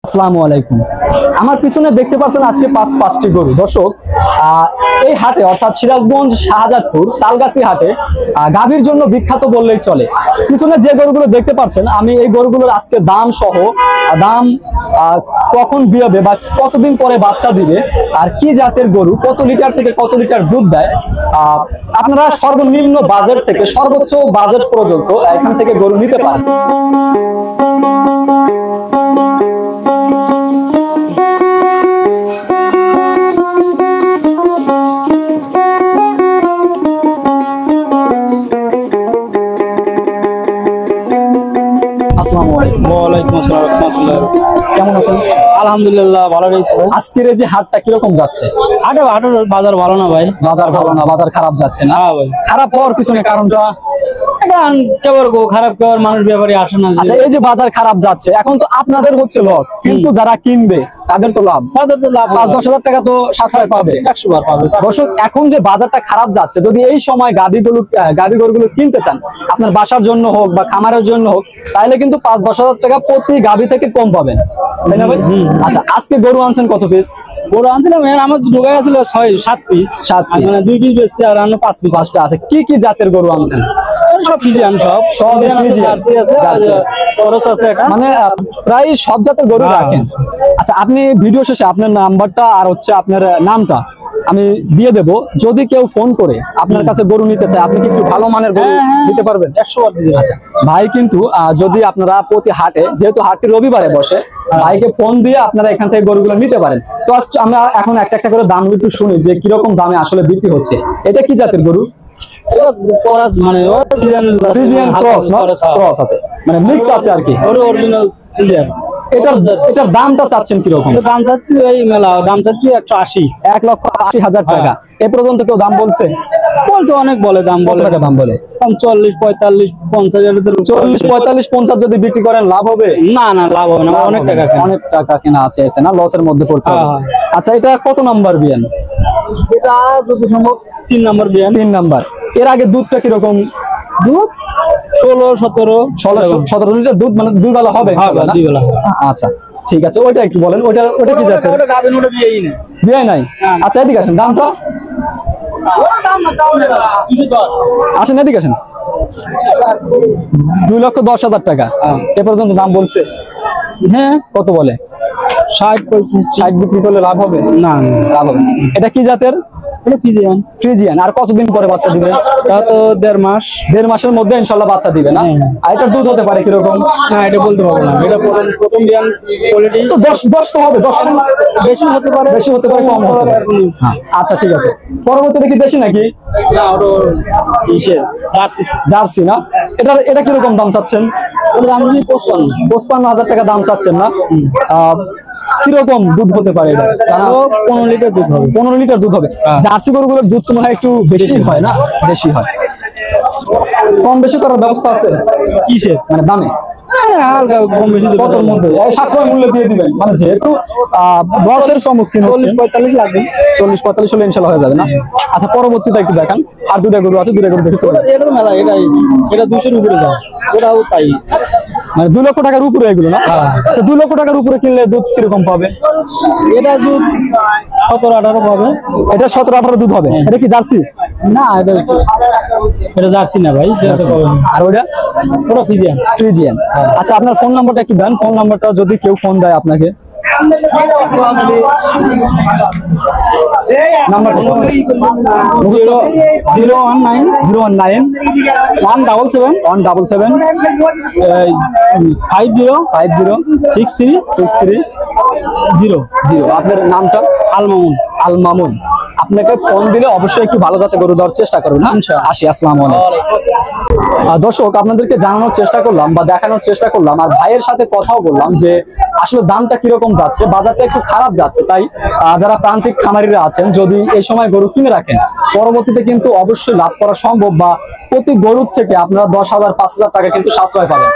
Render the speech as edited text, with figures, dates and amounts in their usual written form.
আসসালামু আলাইকুম। আমার পিছনে দেখতে পাচ্ছেন আজকে পাঁচটি গরু। দর্শক, এই হাটে অর্থাৎ সিরাজগঞ্জ শাহজাদপুর তালগাছি হাটে গাভীর জন্য বিখ্যাত বললেই চলে। পিছনে যে গরুগুলো দেখতে পাচ্ছেন, আমি এই গরুগুলোর আজকে দাম সহ কখন বিয়াবে বা কতদিন পরে বাচ্চা দিবে, আর কি জাতের গরু, কত লিটার থেকে কত লিটার দুধ দেয়, আপনারা সর্বনিম্ন বাজেট থেকে সর্বোচ্চ বাজেট পর্যন্ত এখান থেকে গরু নিতে পারেন। কেমন আছেন? আলহামদুলিল্লাহ ভালো রয়েছে। আজকের এই যে হাটটা কিরকম যাচ্ছে? হাটের বাজার ভালো না ভাই। বাজার ভালো না, বাজার খারাপ যাচ্ছে না? ভাই, খারাপ হওয়ার পিছনে কারণটা খারাপ কেবল মানুষ ব্যাপারে আসে না। আচ্ছা, এই যে বাজার খারাপ যাচ্ছে, এখন তো আপনাদের হচ্ছে লস, কিন্তু যারা কিনবে তাদের তো লাভ। 5-10 হাজার টাকা তো সাশ্রয় পাবে, 100 বার পাবে। দর্শক, এখন যে বাজারটা খারাপ যাচ্ছে, যদি এই সময় গাভী গরুগুলো কিনতে চান, আপনার বাসার জন্য হোক বা খামারের জন্য হোক, তাহলে কিন্তু 5-10 হাজার টাকা প্রতি গাভী থেকে কম পাবেন, তাই না ভাই? আচ্ছা, আজকে গরু আনছেন কত পিস? গরু আনছিলাম আমার ঢোকা ছিল 6-7 পিস, 7 পিস, মানে 2 পিস বেশি আর 5 পিস। 5টা আছে। কি কি জাতের গরু আনছেন? সব ফিজিয়ান, সব মানে প্রায় সব জাতের গরু রাখেন। আচ্ছা, আপনি ভিডিও শেষে আপনার নাম্বারটা আর হচ্ছে আপনার নামটা আমি দিয়ে দেব। যদি কেউ ফোন করে আপনার কাছে গরু নিতে চায়, আপনি কি একটু ভালো মানের গরু দিতে পারবেন? 100 বার দিতে। আচ্ছা ভাই, কিন্তু যদি আপনারা প্রতি হাটে, যেহেতু হাটটি রবিবারে বসে, ভাইকে ফোন দিয়ে আপনারা এখান থেকে গরুগুলো নিতে পারেন। তো আমরা এখন একটা একটা করে দাম একটু শুনি যে কিরকম দামে আসলে বিক্রি হচ্ছে। এটা কি জাতের গরু? মানে ক্রস আছে, মানে মিক্স আছে আর কি। Original Friesian. এটার দামটা চাচ্ছেন কিরকম? দাম চাচ্ছি এই মেলা দাম চাচ্ছি 180। 1,80,000 টাকা। এ পর্যন্ত কেউ দাম বলছে? বলতে অনেক বলে, দাম বলে, দাম বলে 40, 45, 50। 40, 45, 50 যদি বিক্রি করেন লাভ হবে? না, লাভ হবে না। অনেক টাকা কেনা আছে না, লসের মধ্যে পড়তে হবে। আচ্ছা, এটা কত নাম্বার বিয়ান? এটা যত সম্ভব 3 নাম্বার বিয়ান। 3 নাম্বার। এর আগে দুধটা কিরকম? দুধ 16-17 লিটার দুধ, মানে 2 বেলা হবে? আচ্ছা ঠিক আছে, ওইটা একটু বলেন। ওটা কি জাতের? বিয়ে নাই? আচ্ছা, এদিকে আসেন। দামটা আসেন, এদিকে আসেন। 2,10,000 টাকা এ পর্যন্ত দাম বলছে। হ্যাঁ, কত বলে? 60 বিক্রি করলে লাভ হবে না? লাভ হবে। এটা কি জাতের? ফ্রিজিয়ান। আর কতদিন পরে বাচ্চা দিবে? তা তো 1.5 মাস। 1.5 মাসের মধ্যে ইনশাআল্লাহ বাচ্চা দিবে না? আর এটা দুধ হতে পারে কিরকম? না, এটা বলতে পারবো না। এটা প্রথম বিয়ান কোয়ালিটি তো 10 তো হবে। 10 বেশি হতে পারে, কম হতে পারে। আচ্ছা ঠিক আছে। পরবর্তীতে কি দেশি নাকি? না, ওটা জার্সি না? এটা কিরকম দাম চাচ্ছেন? দাম 55,000 টাকা দাম চাচ্ছেন না? কিরকম দুধ হতে পারে? 15 লিটার দুধ হবে। 15 লিটার দুধ হবে। জার্সি গরুগুলোর দুধ তো মনে হয় একটু বেশি হয় না? বেশি হয়। কম বেশি করার ব্যবস্থা আছে? কিসের? মানে দামে হালকা কম বেশি। কতর মধ্যে? সাশ্রয় মূল্যে দিয়ে দিবেন, মানে যেহেতু লসের সম্মুখীন হচ্ছে। 40-45 লাগবে। 40-45 হলে ইনশাআল্লাহ হয়ে যাবে না? আচ্ছা, পরবর্তীতে একটু দেখান। আর 2টা গরু আছে, 2টা গরু দেখে চলে। এটা তো মেলা, এটা 200-এর উপরে যায়। ওটাও তাই, মানে 2 লক্ষ টাকার উপরে এগুলো না? আচ্ছা, 2 লক্ষ টাকার উপরে কিনলে দুধ কিরকম পাবে? এটা দুধ 17-18 পাবে। এটা 17-18 দুধ হবে। এটা কি জার্সি? না, এটা জার্সি না ভাই। আর ওটা ফ্রিজিয়ান। আচ্ছা, আপনার ফোন নাম্বারটা একটু দেন। ফোন নাম্বারটা যদি কেউ ফোন দেয় আপনাকে। নাম্বারটা 019 177 50 63 0। আপনার নামটা? আল মামুন। আপনাকে ফোন দিলে অবশ্যই একটু ভালো যাতে গরু দেওয়ার চেষ্টা করুন। আসি। আসসালামু আলাইকুম। দর্শক, আপনাদেরকে জানানোর চেষ্টা করলাম বা দেখানোর চেষ্টা করলাম, আর ভাইয়ের সাথে কথাও বললাম যে আসলে দামটা কিরকম যাচ্ছে। বাজারটা একটু খারাপ যাচ্ছে, তাই যারা প্রান্তিক খামারিরা আছেন, যদি এই সময় গরু কিনে রাখেন, পরবর্তীতে কিন্তু অবশ্যই লাভ করা সম্ভব, বা প্রতি গরুর থেকে আপনারা 10,000-5,000 টাকা কিন্তু সাশ্রয় পাবেন।